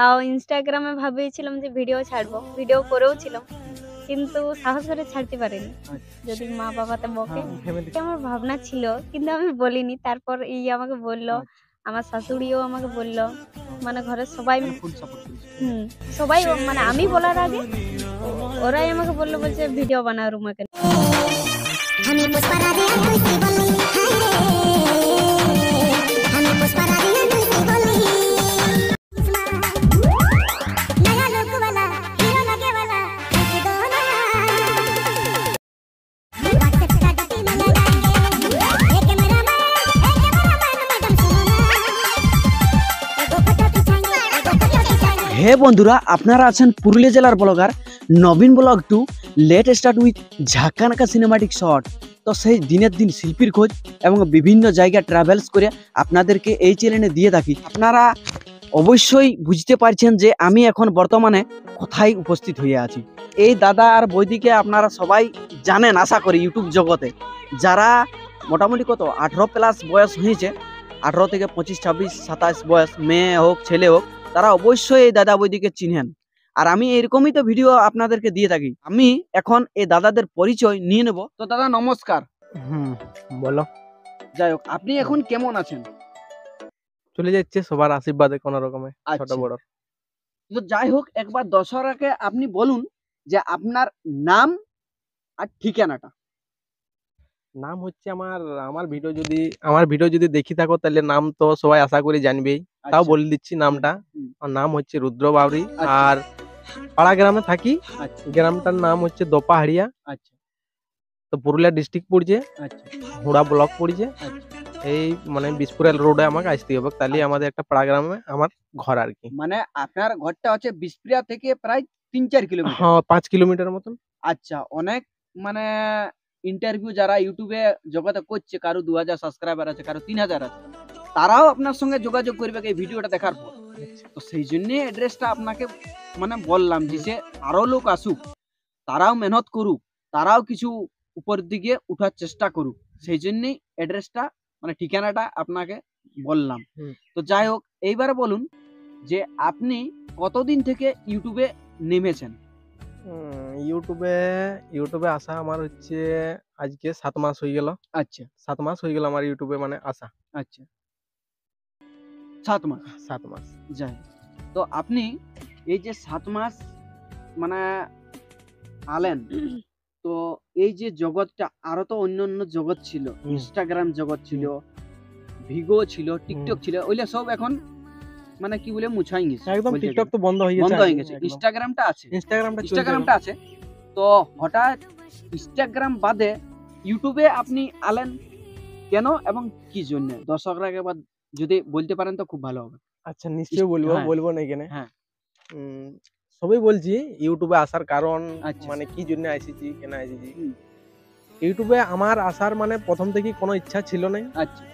তাও ইনস্টাগ্রামে ভাবিয়েছিলাম যে ভিডিও ছাড়বো, ভিডিও করেও ছিলাম, কিন্তু সাহস করে ছাড়তে পারিনি, যদি মা বাবাতে বকে। আমার ভাবনা ছিল কিন্তু আমি বলিনি। তারপর এই আমাকে বললো, আমার শাশুড়িও আমাকে বললো, মানে ঘরের সবাই সবাই মানে আমি বলার আগে ওরাই আমাকে বললো, বলছে ভিডিও বানাও রুমাকে। হে বন্ধুরা, আপনারা আছেন পুরুলিয়া জেলার blogger Nabin blog 2 let start with ঝাঁকানাকা সিনেমাটিক শট। তো সেই দিনের দিন শিল্পীর খোঁজ এবং বিভিন্ন জায়গা ট্রাভেলস করে আপনাদেরকে এই চ্যানেলে দিয়ে থাকি। আপনারা অবশ্যই বুঝতে পারছেন যে আমি এখন বর্তমানে কোথায় উপস্থিত হয়ে আছি। এই দাদা আর বৌদিকে আপনারা সবাই জানেন আশা করি ইউটিউব জগতে, যারা মোটামুটি কত 18+ বয়স হয়েছে, 18 থেকে 25, 26, 27 বয়স, মেয়ে হোক ছেলে হোক, তারা অবশ্যই এই দাদা বৌদিকে চিনেন। আর আমি এরকমই তো ভিডিও আপনাদেরকে দিয়ে থাকি। আমি এখন এই দাদাদের পরিচয় নিয়ে নেব। তো দাদা নমস্কার। বলো। যাই হোক, আপনি এখন কেমন আছেন? চলে যাচ্ছে সবার আশীর্বাদে কোন রকমে, ছোট বড়। তো যাই হোক, একবার দর্শককে আপনি বলুন যে আপনার নাম আর ঠিকানাটা। নাম হচ্ছে আমার ভিডিও যদি দেখি থাকো তাহলে নাম তো সবাই আশা করি জানবেই, তাও বলে দিচ্ছি নামটা। আমার নাম হচ্ছে রুদ্র বাউরি, আর পাড়া গ্রামে থাকি। গ্রামটার নাম হচ্ছে দোপাহাড়িয়া। তো পুরুলিয়া ডিস্ট্রিক্ট পড়ছে, হুড়া ব্লক পড়ছে। এই মানে বিসপুরেল রোডে আমাকে আসতে হবে, তাহলে আমাদের একটা পাড়া গ্রামে আমার ঘর আর কি। মানে আপনার ঘরটা হচ্ছে বিসপুরিয়া থেকে প্রায় 3-4 কিলোমিটার? হ্যাঁ, 5 কিলোমিটার মতন। আচ্ছা, অনেক মানে ইন্টারভিউ যারা ইউটিউবে জগতে করছে, কারো 2000 সাবস্ক্রাইবার আছে, কারো 3000 আছে, তারাও আপনার সঙ্গে যোগাযোগ করবে এই ভিডিওটা দেখার পর। তো সেই জন্য অ্যাড্রেসটা আপনাকে মানে বললাম যে আরো লোক আসুক, তারাও মেহনত করুক, তারাও কিছু উপর দিকে উঠার চেষ্টা করুক, সেই জন্যই অ্যাড্রেসটা মানে ঠিকানাটা আপনাকে বললাম। তো যাই হোক, এইবারে বলুন যে আপনি কতদিন থেকে ইউটিউবে নেমেছেন? ইউটিউবে আসা আমার হচ্ছে আজকে 7 মাস হয়ে গেল। আচ্ছা, 7 মাস হয়ে গেল আমার ইউটিউবে মানে আসা। আচ্ছা, 7 মাস। 7 মাস। যাই, তো আপনি এই যে 7 মাস মানে আলেন, তো এই যে জগৎটা, আরো তো অন্যান্য জগৎ ছিল, ইনস্টাগ্রাম জগৎ ছিল, ভিগো ছিল, টিকটক ছিল, ওইলা সব এখন মানে কি বলে মুছাই গেছে একদম। টিকটক তো বন্ধ হয়ে গেছে। ইনস্টাগ্রামটা আছে। তো হঠাৎ ইনস্টাগ্রাম বাদে ইউটিউবে আপনি আলেন কেন এবং কি জন্য? দর্শকরা একবার যদি বলতে পারেন তো খুব ভালো হবে। আচ্ছা, নিশ্চয়ই বলবো না এখানে। হ্যাঁ, সবই বলছি ইউটিউবে আসার কারণ, মানে কি জন্য আসিছি, কেন আসিছি। ইউটিউবে আমার আসার মানে প্রথম থেকেই কোনো ইচ্ছা ছিল না। আচ্ছা,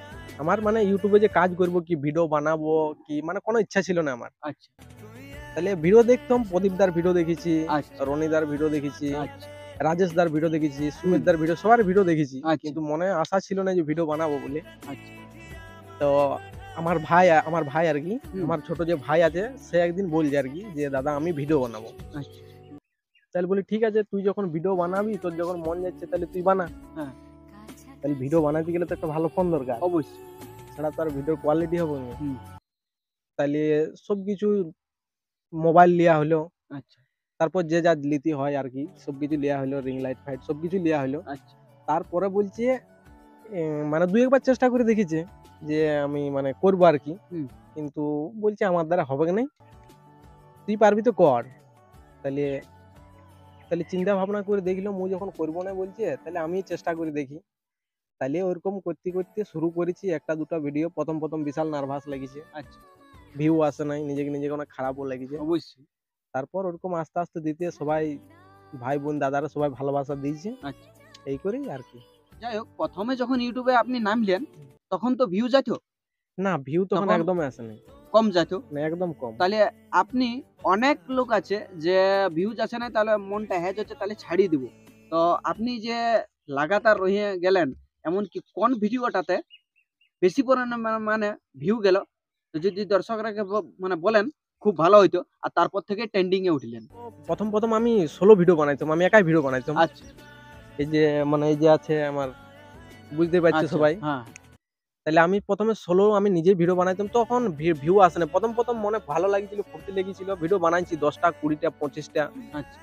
আমার মানে ইউটিউবে যে কাজ করব, কি ভিডিও বানাবো, কি মানে কোনো ইচ্ছা ছিল না আমার। আচ্ছা, তাহলে ভিডিও দেখতাম, প্রদীপদার ভিডিও দেখেছি, রনিদার ভিডিও দেখেছি, রাজেশ দার ভিডিও দেখেছি, সুমিত দার ভিডিও, সবার ভিডিও দেখেছি, কিন্তু মনে আশা ছিল না যে ভিডিও বানাবো বলে। তো আমার ভাই আর কি, আমার ছোট যে ভাই আছে, সে একদিন বলছে আর কি যে দাদা আমি ভিডিও বানাবো। তাহলে বলি ঠিক আছে, তুই যখন ভিডিও বানাবি, তোর যখন মন যাচ্ছে তাহলে তুই বানা। তাহলে ভিডিও বানাতে গেলে তো একটা ভালো ফোন দরকার, অবশ্যই, ছাড়া তো আর ভিডিওর কোয়ালিটি হবে না। তাহলে সবকিছু মোবাইল লিয়া হলো, তারপর যে যা লিতে হয় আর কি সবকিছু লিয়া হলো, রিং লাইট ফাইট সবকিছু লিয়া হলো। তারপরে বলছে মানে 2-1 বার চেষ্টা করে দেখেছে যে আমি মানে করবো আর কি, কিন্তু বলছে আমার দ্বারা হবে না, তুই পারবি তো কর। তাহলে চিন্তা ভাবনা করে দেখলো, মুই যখন করবো না বলছে, তাহলে আমি চেষ্টা করে দেখি। তাহলে ওরকম করতে করতে শুরু করেছি। 1-2টা ভিডিও প্রথম বিশাল নার্ভাস লেগেছে, ভিউ আসে নাই, নিজেকে অনেক খারাপও লেগেছে অবশ্যই। তারপর ওরকম আস্তে আস্তে দিতে সবাই ভাই বোন দাদারা সবাই ভালোবাসা দিয়েছে, এই করেই আর কি। যাই হোক, প্রথমে যখন ইউটিউবে আপনি নামলেন তখন তো ভিউ যাইতো না? ভিউ তখন একদম আসে নাই, কম যাইতো না, একদম কম। তাহলে আপনি, অনেক লোক আছে যে ভিউজ আসে না, তাহলে মনটা হ্যাজ হচ্ছে, তাহলে ছাড়িয়ে দিব। তো আপনি যে লাগাতার রয়ে গেলেন, এমন কি কোন ভিডিওটাতে বেশি পরিমাণে মানে ভিউ গেল, তো যদি দর্শকরা মানে বলেন খুব ভালো হইতো আর তারপর থেকে ট্রেন্ডিং এ উঠলেন? প্রথম প্রথম আমি সোলো ভিডিও বানাইতাম, আমি একাই ভিডিও বানাইতাম। আচ্ছা এই যে মানে এই যে আছে আমার, বুঝতে পারছে আচ্ছা, সবাই। হ্যাঁ তাহলে আমি প্রথমে সোলো আমি নিজে ভিডিও বানাইতাম, তখন ভিউ আসে না। প্রথম প্রথম মনে ভালো লাগিছিল, ফুর্তি লেগেছিল, ভিডিও বানাইছি 10টা 20টা 25টা। আচ্ছা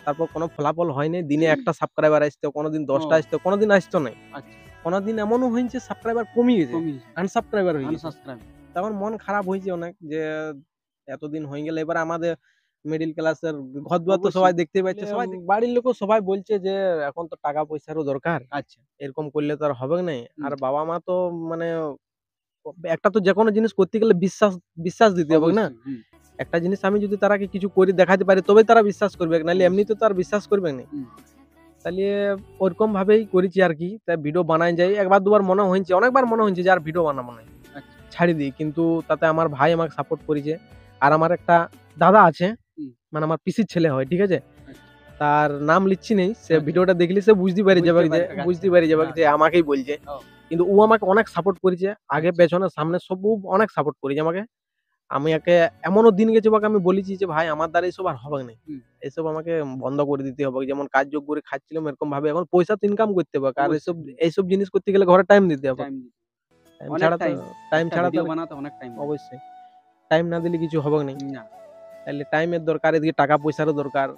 তারপর কোনো ফলাফল হয়নি। দিনে একটা সাবস্ক্রাইবার আসতো, কোনোদিন 10টা আসতো, কোনোদিন আসতো না। আচ্ছা কোনোদিন এমনও হয়েছে সাবস্ক্রাইবার কমে গেছে, কমিয়েছে, আনসাবস্ক্রাইবার হয়ে গেছে। আনসাবস্ক্রাইব। তখন মন খারাপ হয়েছে অনেক, যে এতদিন হয়ে গেল। এবার আমাদের মিডিল ক্লাসের ঘর দুয়ার তো অবশ্যই। সবাই দেখতে পাচ্ছে, সবাই বাড়ির লোকও সবাই বলছে যে এখন তো টাকা পয়সারও দরকার, আচ্ছা এরকম করলে তো আর হবে না। আর হুম। বাবা মা তো মানে একটা তো যে কোনো জিনিস করতে গেলে বিশ্বাস বিশ্বাস দিতে হবে না। অবশ্যই, হুম, একটা জিনিস আমি যদি তারাকে কিছু করে দেখাতে পারি তবে তারা বিশ্বাস করবে, নাহলে এমনিতে তো আর বিশ্বাস করবে না। হুম। তাহলে ওরকম ভাবেই করেছি আর কি। তাই ভিডিও বানাই যাই, একবার দুবার মনে হয়েছে, অনেকবার মনে হয়েছে যে আর ভিডিও বানাবো না, আচ্ছা। ছাড়ি দিই। কিন্তু তাতে আমার ভাই আমাকে সাপোর্ট করেছে। আর আমার একটা দাদা আছে, হুম। মানে আমার পিসির ছেলে হয়, ঠিক আছে। আচ্ছা। তার নাম লিখছি নেই, সে আচ্ছা। ভিডিওটা দেখলে সে বুঝতে পারে যাবে যে বুঝতে পারে, যে আমাকেই বলছে। ও। কিন্তু ও আমাকে অনেক সাপোর্ট করেছে, আগে আচ্ছা। পেছনে সামনে সব ও অনেক সাপোর্ট করেছে আমাকে। আমি একে এমনও দিন গেছে ওকে আমি বলেছি যে ভাই আমার দ্বারা এসব আর হবে না, হুম। এসব আমাকে বন্ধ করে দিতে হবে। যেমন কাজ যোগ করে খাচ্ছিলাম এরকম ভাবে এখন পয়সা তো ইনকাম করতে হবে, আর অবশ্যই। এইসব জিনিস করতে গেলে ঘরে টাইম দিতে হবে। টাইম দিতে টাইম অনেক ছাড়া তো টাইম, টাইম একটা ছাড়া তো ভিডিও বানাতে অনেক টাইম অবশ্যই টাইম না দিলে কিছু হবে না। না। তাহলে টাইমের দরকার, এদিকে টাকা পয়সারও দরকার,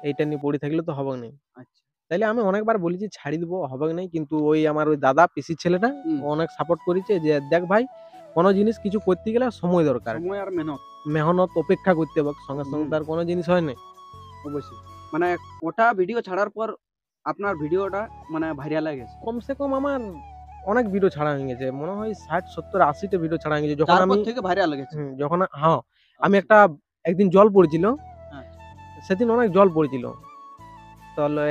এইটা নিয়ে পড়ে থাকলে তো হবে না। আচ্ছা তাইলে আমি অনেকবার বলেছি ছাড়ি দিব, হবে না। কিন্তু ওই আমার ওই দাদা পিসির ছেলেটা হুম। ও অনেক সাপোর্ট করেছে যে দেখ ভাই কোনো জিনিস কিছু করতে গেলে সময় দরকার, সময় আর মেহনত মেহনত অপেক্ষা করতে হবে, সঙ্গে সঙ্গে তার কোনো জিনিস হয় না। অবশ্যই। মানে ওটা ভিডিও ছাড়ার পর আপনার ভিডিওটা মানে ভাইরাল হয়ে গেছে। কমসে কম আমার অনেক ভিডিও ছাড়া হয়ে গেছে, মনে হয় 60 70 80টা ভিডিও ছাড়া হয়ে গেছে। যখন তারপর আমি থেকে ভাইরাল হয়ে গেছে। যখন হ্যাঁ আমি আচ্ছা। একটা একদিন জল পড়েছিল, হ্যাঁ। সেদিন অনেক জল পড়েছিল। তাহলে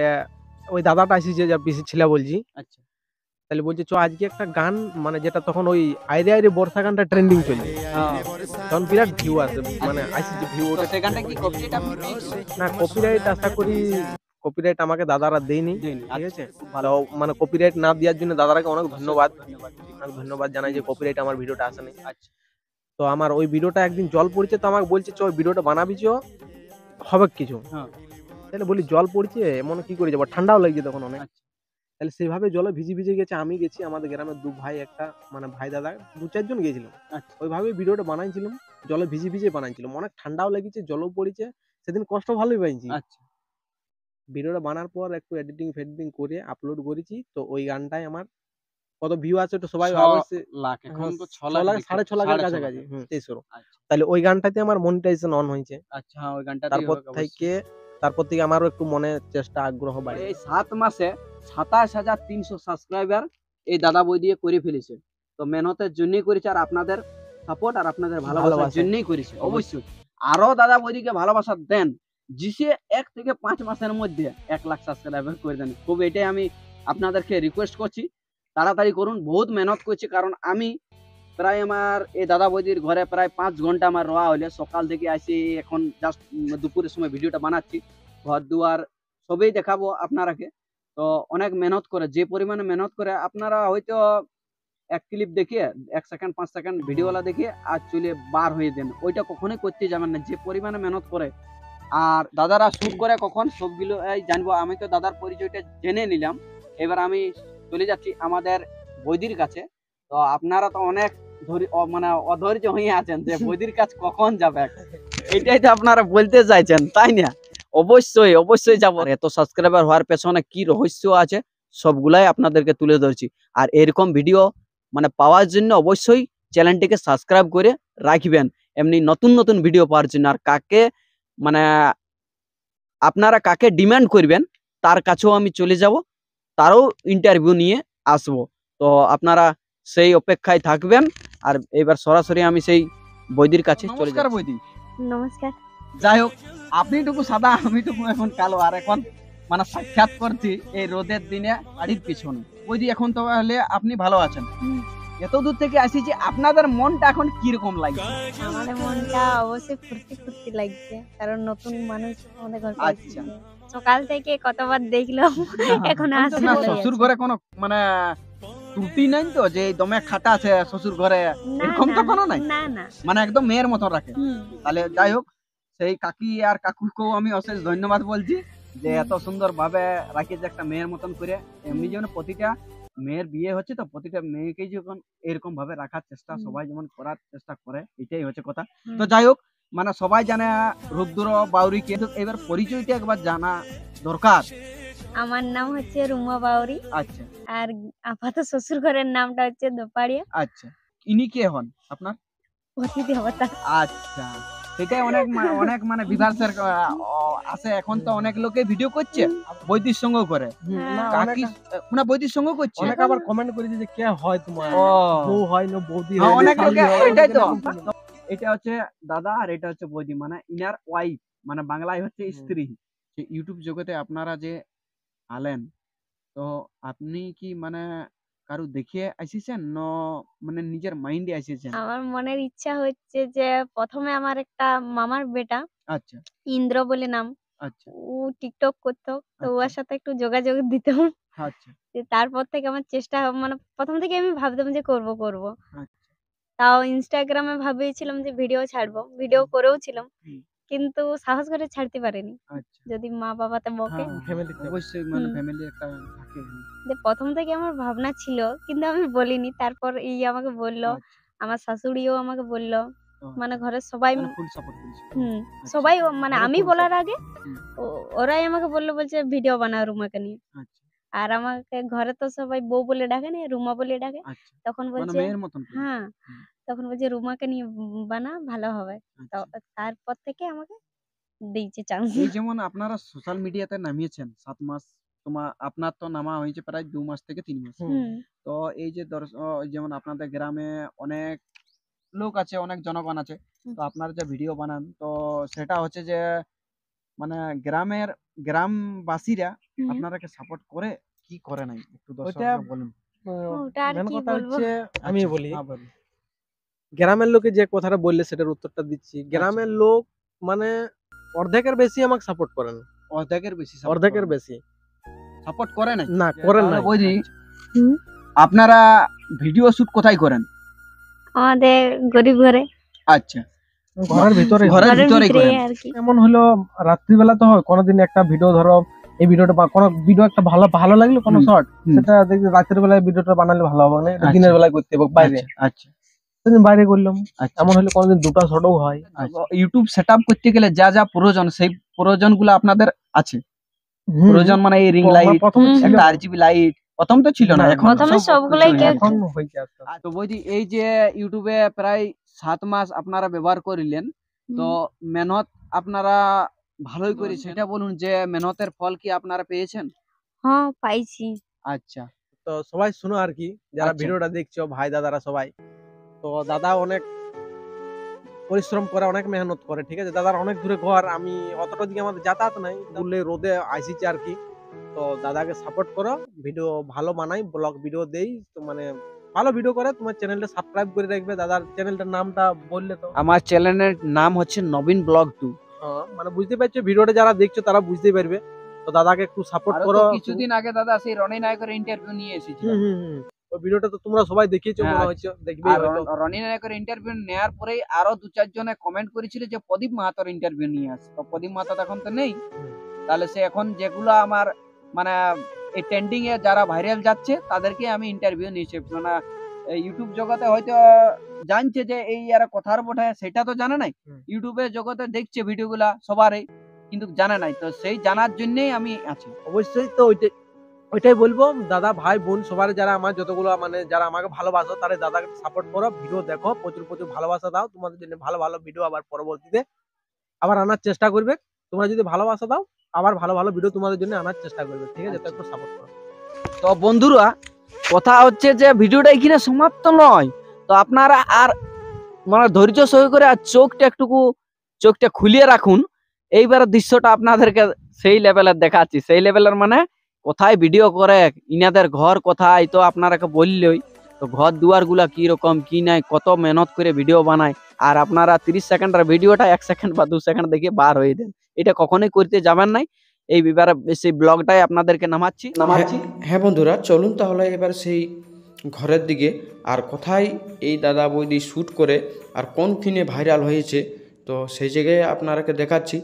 ওই দাদাটা আসিছে, যার পিসির ছেলে বলছি, আচ্ছা তাহলে বলছে চ আজকে একটা গান, মানে যেটা তখন ওই আইরে আইরে বর্ষা গানটা ট্রেন্ডিং চলছে, হ্যাঁ। তখন বিরাট ভিউ আসে, মানে আসছে ভিউ। তো সেখানটা কি কপিরাইট আপনি পেয়েছেন? না কপিরাইট আশা করি, কপিরাইট আমাকে দাদারা দেয়নি, দেয়নি। ঠিক আচ্ছা, আছে। খুব ভালো। তো মানে কপিরাইট না দেওয়ার জন্য দাদারাকে অনেক ধন্যবাদ, অনেক ধন্যবাদ জানাই যে কপিরাইট আমার ভিডিওটা আসেনি। আচ্ছা তো আমার ওই ভিডিওটা একদিন জল পড়ছে, তো আমাকে বলছে চ ওই ভিডিওটা বানাবি, চ হবে কিছু। হ্যাঁ। তাহলে বলি জল পড়ছে এমন কি করে যাবো, ঠান্ডাও লাগছে তখন অনেক। আচ্ছা তাহলে সেইভাবে জলে ভিজে ভিজে গেছে, আমি গেছি, আমাদের গ্রামের দু ভাই, একটা মানে ভাই দাদা 2-4 জন গেছিলাম। আচ্ছা ওইভাবে ভিডিওটা বানাইছিলাম, জলে ভিজে ভিজে বানাইছিলাম, অনেক ঠান্ডাও লেগেছে, জলও পড়েছে, সেদিন কষ্ট ভালোই পাইছি। আচ্ছা ভিডিওটা বানার পর একটু এডিটিং ফেডিটিং করে আপলোড করেছি, তো ওই গানটাই আমার কত ভিউ আছে তো সবাই 6 লাখ এখন তো 6 6 লাখ লাখ 6.5 লাখের কাছাকাছি, 2300। আচ্ছা তাহলে ওই গানটাতে আমার মনিটাইজেশন অন হয়েছে। আচ্ছা হ্যাঁ ওই গানটাতেই তারপর হবে অবশ্যই। থেকে আমারও একটু মনে চেষ্টা আগ্রহ বাড়ে। এই 7 মাসে 27,300 সাবস্ক্রাইবার এই দাদা বই দিয়ে করে ফেলেছে। তো মেহনতের জন্যই করেছে, আর আপনাদের সাপোর্ট আর আপনাদের ভালোবাসার ভালোবাসা। জন্যই করেছে অবশ্যই। আরো দাদা বইদিকে ভালোবাসা দেন, জিসে 1 থেকে 5 মাসের মধ্যে 1 লাখ সাবস্ক্রাইবার করে দেন। খুব এটাই আমি আপনাদেরকে রিকোয়েস্ট করছি, তাড়াতাড়ি করুন। বহুত মেহনত করছি, কারণ আমি প্রায় আমার এই দাদা বৌদির ঘরে প্রায় 5 ঘন্টা আমার রোয়া হলে, সকাল থেকে আসি এখন জাস্ট দুপুরের সময় ভিডিওটা বানাচ্ছি, ঘর দুয়ার সবই দেখাবো আপনারাকে। তো অনেক মেহনত করে, যে পরিমাণে মেহনত করে আপনারা হয়তো এক ক্লিপ দেখে 1 সেকেন্ড 5 সেকেন্ড ভিডিওলা দেখে আর চলে বার হয়ে দেন, ওইটা কখনোই করতে যাবেন না। যে পরিমাণে মেহনত করে আর দাদারা শুট করে কখন সবগুলো জানবো। আমি তো দাদার পরিচয়টা জেনে নিলাম, এবার আমি চলে যাচ্ছি আমাদের বৈদির কাছে। তো আপনারা তো অনেক মানে অধৈর্য হয়ে আছেন যে বৈদির কাজ কখন যাবে, এটাই তো আপনারা বলতে চাইছেন তাই না? অবশ্যই অবশ্যই যাবো। আর এত সাবস্ক্রাইবার হওয়ার পেছনে কি রহস্য আছে সবগুলাই আপনাদেরকে তুলে ধরছি। আর এরকম ভিডিও মানে পাওয়ার জন্য অবশ্যই চ্যানেলটিকে সাবস্ক্রাইব করে রাখবেন, এমনি নতুন নতুন ভিডিও পাওয়ার জন্য। আর কাকে মানে আপনারা কাকে ডিমান্ড করবেন তার কাছেও আমি চলে যাব, তারও ইন্টারভিউ নিয়ে আসব। তো আপনারা সেই অপেক্ষায় থাকবেন। আর এবার সরাসরি আমি সেই বৈদির কাছে চলে যাব। বৈদি নমস্কার। যাই হোক, আপনি টুকু সাদা আমি টুকু এখন কালো, আর এখন মানে সাক্ষাৎ করছি এই রোদের দিনে বাড়ির পিছনে। বৈদি এখন তো তাহলে আপনি ভালো আছেন? এত দূর থেকে আসি যে আপনাদের মনটা এখন কিরকম লাগছে? আমাদের মনটা অবশ্যই ফুর্তি ফুর্তি লাগছে, কারণ নতুন মানুষ আমাদের ঘরে আচ্ছা। এসেছে। সকাল থেকে কতবার দেখলাম, এখন না আসলে শ্বশুর ঘরে কোনো মানে ত্রুটি নাই তো যে দমে খাটা আছে শ্বশুর ঘরে, না এরকম তো কোনো নাই, না না মানে একদম মেয়ের মতো রাখে। হুম, তাহলে যাই হোক, সেই কাকি আর কাকুকেও আমি অশেষ ধন্যবাদ বলছি যে এত সুন্দর ভাবে রাখিয়েছে একটা মেয়ের মতন করে। এমনি যেমন প্রতিটা মেয়ের বিয়ে হচ্ছে তো প্রতিটা মেয়েকেই যখন এরকম ভাবে রাখার চেষ্টা সবাই যেমন করার চেষ্টা করে, এটাই হচ্ছে কথা। তো যাই হোক, মানে সবাই জানে রুদ্র বাউরি, কিন্তু এবার পরিচয়টা একবার জানা দরকার। আমার নাম হচ্ছে রুমা বাউরি, আচ্ছা আর আপাতত শ্বশুর ঘরের নামটা হচ্ছে দোপাড়িয়া। আচ্ছা, ইনি কে হন আপনার? অতিথি দেবতা। আচ্ছা, সেটাই অনেক অনেক মানে বিভার্সের আছে। এখন তো অনেক লোকে ভিডিও করছে বৈদিক সঙ্গ করে, না, কাকি মানে বৈদিক সঙ্গ করছে। অনেক আবার কমেন্ট করেছে যে কে হয় তোমার, ও বউ হয় না বৌদি হ্যাঁ, হয়, অনেক শালি লোকে হয়, ওইটাই তো। এরকম কোনো- এটা হচ্ছে দাদা আর এটা হচ্ছে বৌদি, মানে ইনার ওয়াইফ, মানে বাংলায় হচ্ছে স্ত্রী। যে ইউটিউব জগতে আপনারা যে আলেন, তো আপনি কি মানে কারু দেখিয়ে আসিছেন না মানে নিজের মাইন্ডে আসিছেন? আমার মনের ইচ্ছা হচ্ছে যে প্রথমে আমার একটা মামার বেটা আচ্ছা ইন্দ্র বলে নাম, আচ্ছা ও টিকটক করতো, তো ওর আচ্ছা সাথে একটু যোগাযোগ দিতাম। আচ্ছা তারপর থেকে আমার চেষ্টা মানে প্রথম থেকে আমি ভাবতাম যে করব আচ্ছা তাও ইনস্টাগ্রামে ভাবিয়েছিলাম যে ভিডিও ছাড়বো, ভিডিও করেও ছিলাম, হুম। কিন্তু সাহস করে ছাড়তে পারিনি। আচ্ছা যদি মা বাবাতে বকে। হ্যাঁ, family তে। অবশ্যই মানে হুম। ফ্যামিলি একটা থাকে। যে প্রথম থেকে আমার ভাবনা ছিল, কিন্তু আমি বলিনি। তারপর এই আমাকে বলল, আচ্ছা, আমার শাশুড়িও আমাকে বলল, ও মানে আচ্ছা। ঘরের সবাই মানে ফুল সাপোর্ট করেছে। হুম, আচ্ছা, সবাই মানে মানে আমি full বলার support। আগে হুম, ওরাই আমাকে বলল, বলছে ভিডিও বানা রুমাকে নিয়ে। আচ্ছা আর আমাকে ঘরে তো সবাই বউ বলে ডাকে না, রুমা বলে ডাকে। আচ্ছা, তখন মানে বলছে মেয়ের মতন করে। হ্যাঁ, হুম, তখন বলছে রুমাকে নিয়ে বানা, ভালো হবে। তো আচ্ছা। তারপর থেকে আমাকে দিয়েছে চান্স। এই যেমন আপনারা সোশ্যাল মিডিয়াতে নামিয়েছেন 7 মাস, আপনার তো নামা হয়েছে প্রায় 2 মাস থেকে 3 মাস। হুম, তো এই যে যেমন আপনাদের গ্রামে অনেক লোক আছে, অনেক জনগণ আছে, হুম। তো আপনারা যে ভিডিও বানান, তো সেটা হচ্ছে যে মানে গ্রামবাসীরা হুম। আপনারাকে সাপোর্ট করে কি করে নাই, একটু ওইটা দর্শকরা বলুন। ওটা আর মেন কি কথা বলবো। হচ্ছে আমি আচ্ছা, বলি, হ্যাঁ বলুন। গ্রামের লোকে যে কথাটা বললে সেটার উত্তরটা দিচ্ছি। গ্রামের লোক মানে অর্ধেকের বেশি আমাকে সাপোর্ট করে না, অর্ধেকের বেশি অর্ধেকের বেশি সাপোর্ট করে নাই। না করেন তাহলে নাই। বৌদি, হুম। আপনারা ভিডিও শুট কোথায় করেন? আমাদের গরিব ঘরে, আচ্ছা, ঘরের ভিতরে ঘরের ঘরের ভিতরেই ভিতরে করেন। আর কি। এমন হলো রাত্রিবেলা তো হয় কোনোদিন একটা ভিডিও, ধরো এই ভিডিওটা বা কোনো ভিডিও একটা ভালো ভালো লাগলো কোনো হুম, শর্ট, হুম। সেটা দেখি রাতের বেলায় ভিডিওটা বানালে ভালো হবে না, এটা আচ্ছা। দিনের বেলায় করতে হবে বাইরে, আচ্ছা আচ্ছা সেদিন বাইরে করলাম। আচ্ছা। এমন হলে কোনোদিন দুটো শর্টও হয়। ইউটিউব সেটআপ করতে গেলে যা যা প্রয়োজন, সেই প্রয়োজনগুলো আপনাদের আছে। হুম, প্রয়োজন মানে এই রিং লাইট, প্রথম ছিল একটা RGB লাইট, প্রথম তো ছিল না, না, এখন প্রথমে সব সবগুলাই কিছু কেউ হয়েছে। এখন হয়েছে আস্তে আস্তে। তো বৌদি, এই যে ইউটিউবে প্রায় 7 মাস আপনারা ব্যবহার করিলেন, তো মেহনত আপনারা ভালোই করে, সেটা বলুন যে মেহনতের ফল কি আপনারা পেয়েছেন? হ্যাঁ, পাইছি। আচ্ছা তো সবাই শুনো আর কি, যারা আচ্ছা। ভিডিওটা দেখছো ভাই দাদারা সবাই, তো দাদা অনেক পরিশ্রম করে, অনেক মেহনত করে, ঠিক আছে। দাদার অনেক দূরে ঘর, আমি অতটা দিকে আমাদের যাতায়াত নাই, বললে রোদে আইসিছি আর কি। তো দাদাকে সাপোর্ট করো, ভিডিও ভালো বানাই, ব্লগ ভিডিও দেই, তো মানে ভালো ভিডিও করে। তোমার চ্যানেলটা সাবস্ক্রাইব করে রাখবে। দাদার চ্যানেলটার নামটা বললে তো। আমার চ্যানেলের নাম হচ্ছে নবীন ব্লগ 2। হ্যাঁ, মানে বুঝতে পারছো, ভিডিওটা যারা দেখছো তারা বুঝতেই পারবে। তো দাদাকে একটু সাপোর্ট আরো করো। তো কিছুদিন আগে দাদা সেই রনি নায়কের ইন্টারভিউ নিয়ে এসেছিল। ওই ভিডিওটা তো তোমরা সবাই দেখিয়েছো হ্যাঁ, মনে হচ্ছে, দেখবেই আর হয়তো। রনি নায়কের ইন্টারভিউ নেওয়ার পরেই আরো 2-4 জনে কমেন্ট করেছিল যে প্রদীপ মাহাতোর ইন্টারভিউ নিয়ে আস। তো প্রদীপ মাহাতো এখন তো নেই, তাহলে সে এখন যেগুলো আমার মানে এই ট্রেন্ডিং এ যারা ভাইরাল যাচ্ছে তাদেরকে আমি ইন্টারভিউ নিয়েছি। মানে ইউটিউব জগতে হয়তো জানছে যে এই এরা কথার বটে, সেটা তো জানে নাই। ইউটিউবে জগতে দেখছে ভিডিওগুলা সবারই, কিন্তু জানে নাই। তো সেই জানার জন্যই আমি আছি। অবশ্যই তো ওইটাই বলবো, দাদা ভাই বোন সবার, যারা আমার যতগুলো মানে যারা আমাকে ভালোবাসো, তারা দাদাকে সাপোর্ট করো, ভিডিও দেখো, প্রচুর প্রচুর ভালোবাসা দাও। তোমাদের জন্য ভালো ভালো ভিডিও আবার পরবর্তীতে আবার আনার চেষ্টা করবে। তোমরা যদি ভালোবাসা দাও, আবার ভালো ভালো ভিডিও তোমাদের জন্য আনার চেষ্টা করবে, ঠিক আছে। তো একটু সাপোর্ট করো। তো বন্ধুরা, কথা হচ্ছে যে ভিডিওটা এখানে সমাপ্ত নয়। তো আপনারা আর মানে ধৈর্য সহকারে আর চোখটা খুলিয়ে রাখুন। এইবারের দৃশ্যটা আপনাদেরকে সেই লেভেলের দেখাচ্ছি, সেই লেভেলের মানে কোথায় ভিডিও করে, ইনাদের ঘর কোথায়, তো আপনারাকে বললেই তো ঘর দুয়ার গুলা কি রকম কি নাই, কত মেহনত করে ভিডিও বানায়। আর আপনারা 30 সেকেন্ডের ভিডিওটা 1 সেকেন্ড বা 2 সেকেন্ড দেখে বার হয়ে দেন, এটা কখনোই করতে যাবেন নাই। এই ব্যাপারে সেই ব্লগটাই আপনাদেরকে নামাচ্ছি। হ্যাঁ বন্ধুরা, চলুন তাহলে এবার সেই ঘরের দিকে, আর কোথায় এই দাদা বৌদি শ্যুট করে আর কোন ফিনে ভাইরাল হয়েছে, তো সেই জায়গায় আপনারাকে দেখাচ্ছি।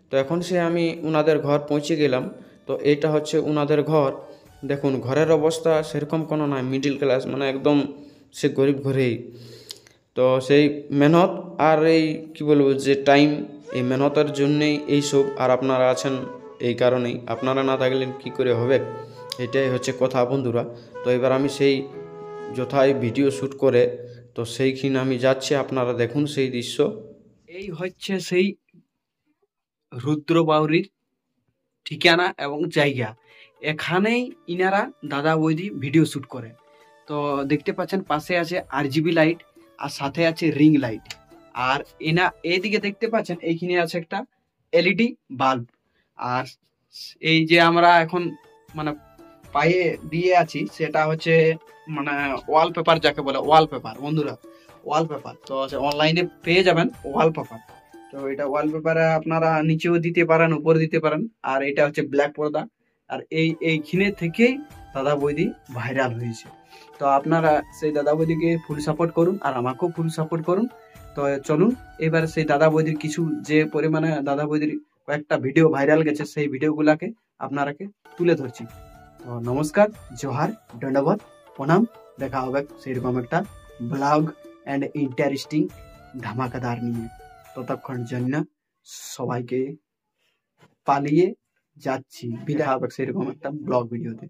তো এখন আমি ওনাদের ঘর পৌঁছে গেলাম। তো এইটা হচ্ছে ওনাদের ঘর। দেখুন ঘরের অবস্থা সেরকম কোনো নয়, মিডিল ক্লাস, মানে একদম সে গরিব ঘরেই। তো সেই মেহনত আর এই কি বলবো যে টাইম, এই মেহনতের জন্যেই এইসব। আর আপনারা আছেন এই কারণেই, আপনারা না থাকলে কি করে হবে, এটাই হচ্ছে কথা বন্ধুরা। তো এবার আমি সেই যথায় ভিডিও শ্যুট করে তো সেইখানে আমি যাচ্ছি, আপনারা দেখুন সেই দৃশ্য। এই হচ্ছে সেই রুদ্র বাউরির ঠিকানা এবং জায়গা। এখানেই ইনারা দাদা বৌদি ভিডিও শ্যুট করে। তো দেখতে পাচ্ছেন পাশে আছে RGB লাইট আর সাথে আছে রিং লাইট। আর এইদিকে দেখতে পাচ্ছেন এইখানে আছে একটা LED বাল্ব। আর এই যে আমরা এখন মানে পায়ে দিয়ে আছি সেটা হচ্ছে মানে ওয়ালপেপার, যাকে বলে ওয়ালপেপার বন্ধুরা, ওয়ালপেপার। তো অনলাইনে পেয়ে যাবেন ওয়ালপেপার। তো এটা ওয়ালপেপারে আপনারা নিচেও দিতে পারেন, উপরে দিতে পারেন। আর এটা হচ্ছে ব্ল্যাক পর্দা। আর এইখানে থেকেই দাদা বৌদি ভাইরাল হয়েছে। তো আপনারা সেই দাদা বৌদিকে ফুল সাপোর্ট করুন আর আমাকেও ফুল সাপোর্ট করুন। তো চলুন এবার সেই দাদা বৌদির কিছু যে পরিমাণে দাদা বৌদির কয়েকটা ভিডিও ভাইরাল গেছে সেই ভিডিওগুলাকে আপনারাকে তুলে ধরছি। তো নমস্কার, জোহার, দণ্ডবত, প্রণাম। দেখা হবে সেরকম একটা ব্লগ অ্যান্ড ইন্টারেস্টিং ধামাকাদার নিয়ে। ততক্ষণ জন্য সবাইকে পালিয়ে যাচ্ছি, বিদায় হবে সেরকম একটা ব্লগ ভিডিওতে।